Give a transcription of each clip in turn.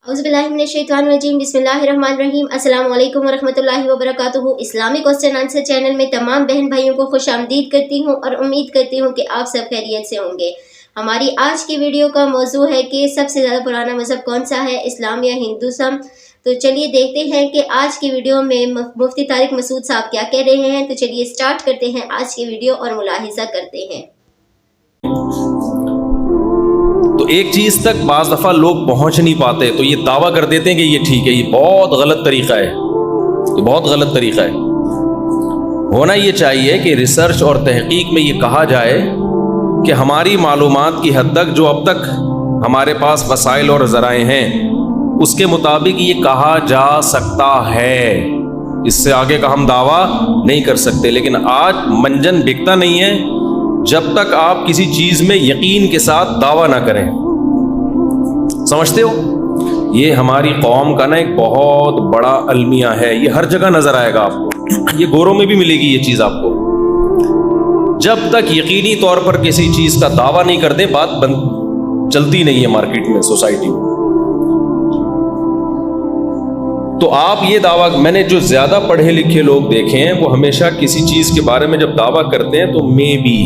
औज़ुबिल्लाहिमिनश्शैतानिर्रजीम बिस्मिल्लाहिर्रहमानिर्रहीम अस्सलामु अलैकुम वरहमतुल्लाहि वबरकातुहू। इस्लामी क्वेश्चन आंसर चैनल में तमाम बहन भाइयों को खुश आमदीद करती हूँ और उम्मीद करती हूँ कि आप सब खैरियत से होंगे। हमारी आज की वीडियो का मौजू है कि सबसे ज़्यादा पुराना मज़हब कौन सा है, इस्लाम या हिंदुज़म। तो चलिए देखते हैं कि आज की वीडियो में मुफ्ती तारिक मसूद साहब क्या कह रहे हैं। तो चलिए स्टार्ट करते हैं आज की वीडियो और मुलाहिज़ा करते हैं। तो एक चीज़ तक बाज़ दफ़ा लोग पहुंच नहीं पाते, तो ये दावा कर देते हैं कि ये ठीक है। ये बहुत गलत तरीक़ा है, ये बहुत गलत तरीक़ा है। होना ये चाहिए कि रिसर्च और तहकीक में ये कहा जाए कि हमारी मालूमात की हद तक, जो अब तक हमारे पास वसाइल और ज़राए हैं, उसके मुताबिक ये कहा जा सकता है। इससे आगे का हम दावा नहीं कर सकते। लेकिन आज मंजन बिकता नहीं है जब तक आप किसी चीज़ में यकीन के साथ दावा ना करें। समझते हो, ये हमारी कौम का ना एक बहुत बड़ा अलमिया है। ये हर जगह नजर आएगा आपको, ये गोरों में भी मिलेगी ये चीज़ आपको। जब तक यकीनी तौर पर किसी चीज़ का दावा नहीं करते, बात बंद चलती नहीं है मार्केट में, सोसाइटी में। तो आप ये दावा, मैंने जो ज़्यादा पढ़े लिखे लोग देखे हैं वो हमेशा किसी चीज़ के बारे में जब दावा करते हैं तो मे बी,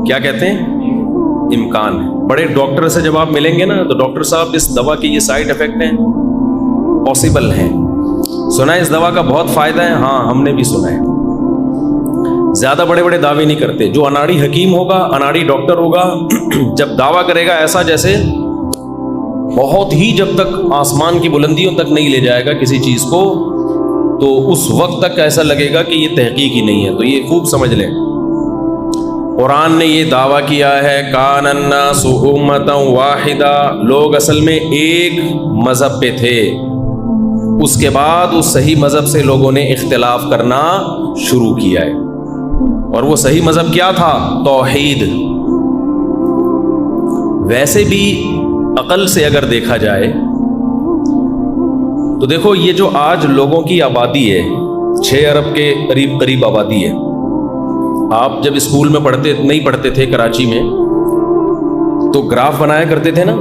क्या कहते हैं, इम्कान है। बड़े डॉक्टर से जब आप मिलेंगे ना, तो डॉक्टर साहब इस दवा के ये साइड इफेक्ट हैं, पॉसिबल हैं, सुना है इस दवा का बहुत फ़ायदा है, हाँ हमने भी सुना है। ज़्यादा बड़े बड़े दावे नहीं करते। जो अनाड़ी हकीम होगा, अनाड़ी डॉक्टर होगा, जब दावा करेगा ऐसा जैसे बहुत ही, जब तक आसमान की बुलंदियों तक नहीं ले जाएगा किसी चीज़ को, तो उस वक्त तक ऐसा लगेगा कि ये तहकीक ही नहीं है। तो ये खूब समझ लें, कुरान ने ये दावा किया है, कानन्नासु उम्मतन वाहिदा, लोग असल में एक मज़हब पे थे, उसके बाद उस सही मज़हब से लोगों ने इख्तिलाफ करना शुरू किया है। और वो सही मज़हब क्या था? तौहीद। वैसे भी अकल से अगर देखा जाए तो देखो, ये जो आज लोगों की आबादी है, 6 अरब के करीब करीब आबादी है। आप जब स्कूल में नहीं पढ़ते थे कराची में, तो ग्राफ बनाया करते थे ना,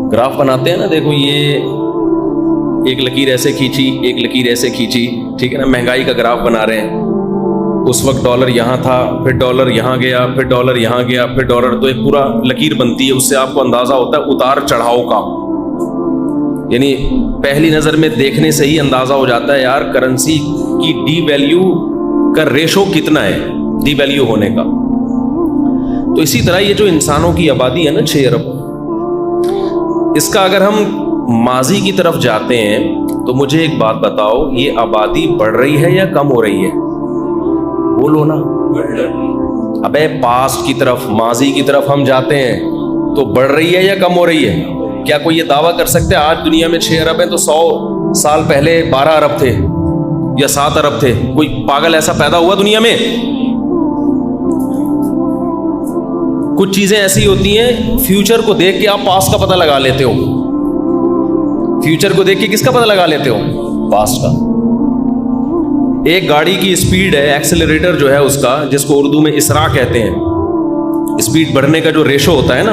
ग्राफ बनाते हैं ना, देखो ये एक लकीर ऐसे खींची, एक लकीर ऐसे खींची, ठीक है ना, महंगाई का ग्राफ बना रहे हैं। उस वक्त डॉलर यहाँ था, फिर डॉलर यहाँ गया, फिर डॉलर यहाँ गया, फिर डॉलर, तो एक पूरा लकीर बनती है। उससे आपको अंदाजा होता है उतार चढ़ाव का, यानी पहली नज़र में देखने से ही अंदाजा हो जाता है यार करेंसी की डी वैल्यू का रेशो कितना है, डी वैल्यू होने का। तो इसी तरह ये जो इंसानों की आबादी है ना, 6 अरब, इसका अगर हम माजी की तरफ जाते हैं तो मुझे एक बात बताओ, ये आबादी बढ़ रही है या कम हो रही है? बोलो ना। अबे पास्ट की तरफ, माजी की तरफ हम जाते हैं तो बढ़ रही है या कम हो रही है? क्या कोई ये दावा कर सकते हैं आज दुनिया में 6 अरब है तो 100 साल पहले 12 अरब थे या 7 अरब थे? कोई पागल ऐसा पैदा हुआ दुनिया में? कुछ चीजें ऐसी होती हैं, फ्यूचर को देख के आप पास्ट का पता लगा लेते हो। फ्यूचर को देख के किसका पता लगा लेते हो? पास्ट का। एक गाड़ी की स्पीड है, एक्सेलरेटर जो है उसका, जिसको उर्दू में इसरा कहते हैं, स्पीड बढ़ने का जो रेशो होता है ना,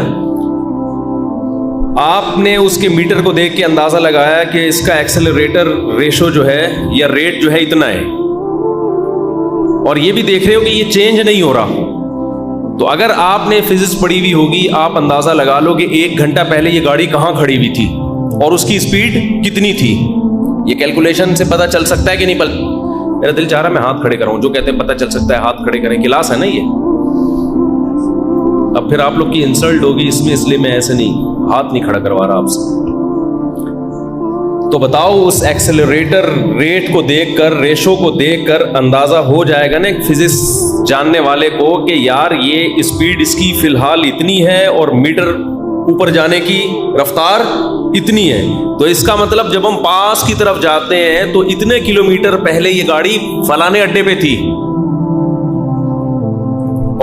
आपने उसके मीटर को देख के अंदाजा लगाया कि इसका एक्सेलरेटर रेशो जो है या रेट जो है इतना है, और ये भी देख रहे हो कि ये चेंज नहीं हो रहा। तो अगर आपने फिजिक्स पढ़ी हुई होगी, आप अंदाजा लगा लो कि 1 घंटा पहले ये गाड़ी कहां खड़ी हुई थी और उसकी स्पीड कितनी थी। ये कैलकुलेशन से पता चल सकता है कि नहीं? मेरा दिल चाह रहा है मैं हाथ खड़े कराऊं। जो कहते हैं पता चल सकता है, हाथ खड़े करें, क्लास है ना ये। अब फिर आप लोग की इंसल्ट होगी इसमें, इसलिए मैं ऐसे नहीं, हाथ नहीं खड़ा करवा रहा आपसे। तो बताओ, उस एक्सेलरेटर रेट को देखकर, रेशो को देखकर अंदाजा हो जाएगा ना एक फिजिक्स जानने वाले को कि यार ये स्पीड इसकी फिलहाल इतनी है और मीटर ऊपर जाने की रफ्तार इतनी है। तो इसका मतलब जब हम पास की तरफ जाते हैं तो इतने किलोमीटर पहले ये गाड़ी फलाने अड्डे पे थी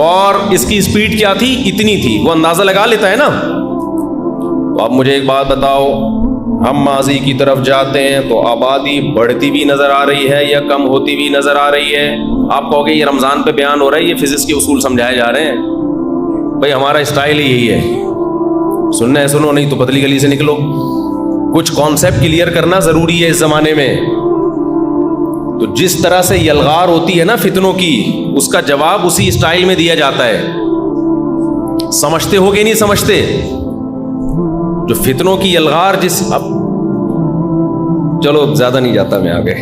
और इसकी स्पीड क्या थी, इतनी थी। वो अंदाजा लगा लेता है ना। तो अब मुझे एक बात बताओ, हम माजी की तरफ जाते हैं तो आबादी बढ़ती भी नजर आ रही है या कम होती भी नजर आ रही है? आप कहोगे ये रमजान पे बयान हो रहा है, ये फिजिक्स के उसूल समझाए जा रहे हैं। भाई हमारा स्टाइल ही यही है, सुनना है सुनो, नहीं तो पतली गली से निकलो। कुछ कॉन्सेप्ट क्लियर करना जरूरी है इस जमाने में। तो जिस तरह से यलगार होती है ना फितनों की, उसका जवाब उसी स्टाइल में दिया जाता है। समझते हो कि नहीं समझते? जो फितनों की यलगार जिस, अब चलो ज्यादा नहीं जाता मैं आगे।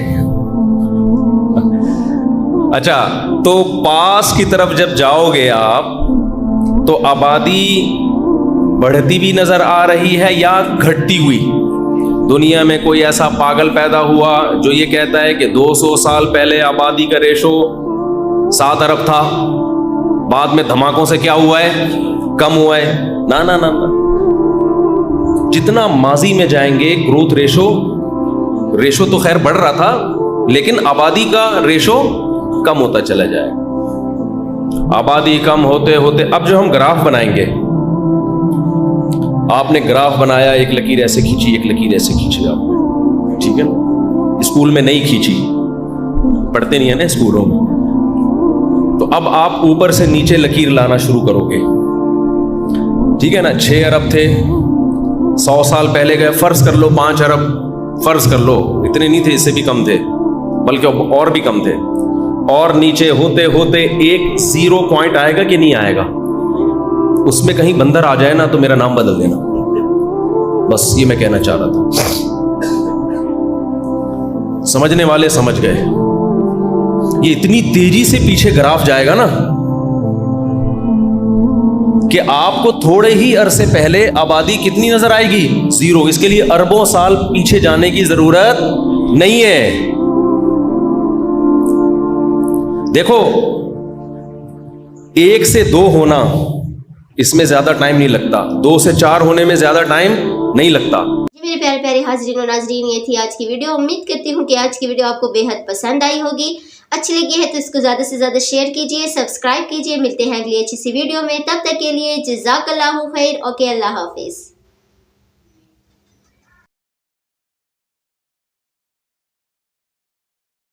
अच्छा, तो पास की तरफ जब जाओगे आप तो आबादी बढ़ती भी नजर आ रही है या घटती हुई? दुनिया में कोई ऐसा पागल पैदा हुआ जो ये कहता है कि 200 साल पहले आबादी का रेशो 7 अरब था, बाद में धमाकों से क्या हुआ है, कम हुआ है? ना ना ना ना, जितना माजी में जाएंगे ग्रोथ रेशो तो खैर बढ़ रहा था, लेकिन आबादी का रेशो कम होता चला जाएगा। आबादी कम होते होते अब जो हम ग्राफ बनाएंगे, आपने ग्राफ बनाया, एक लकीर ऐसे खींची, एक लकीर ऐसे खींची आपने, ठीक है ना? स्कूल में नहीं खींची, पढ़ते नहीं है ना स्कूलों में। तो अब आप ऊपर से नीचे लकीर लाना शुरू करोगे, ठीक है ना? 6 अरब थे, 100 साल पहले गए, फर्ज कर लो 5 अरब, फर्ज कर लो, इतने नहीं थे, इससे भी कम थे, बल्कि और भी कम थे। और नीचे होते होते एक 0 पॉइंट आएगा कि नहीं आएगा? उसमें कहीं बंदर आ जाए ना तो मेरा नाम बदल देना। बस ये मैं कहना चाह रहा था, समझने वाले समझ गए। ये इतनी तेजी से पीछे ग्राफ जाएगा ना कि आपको थोड़े ही अरसे पहले आबादी कितनी नजर आएगी? 0। इसके लिए अरबों साल पीछे जाने की जरूरत नहीं है। देखो, 1 से 2 होना, इसमें ज्यादा टाइम नहीं लगता, 2 से 4 होने में ज्यादा टाइम नहीं लगता। मेरे प्यारे प्यारे हाजिरीन और नाजरीन, ये थी आज की वीडियो। उम्मीद करती हूँ कि आज की वीडियो आपको बेहद पसंद आई होगी। अच्छी लगी है तो इसको ज़्यादा से ज़्यादा शेयर कीजिए, सब्सक्राइब कीजिए। मिलते हैं अगली अच्छी सी वीडियो में, तब तक के लिए जज़ाकल्लाहु खैर। ओके, अल्लाह हाफिज़।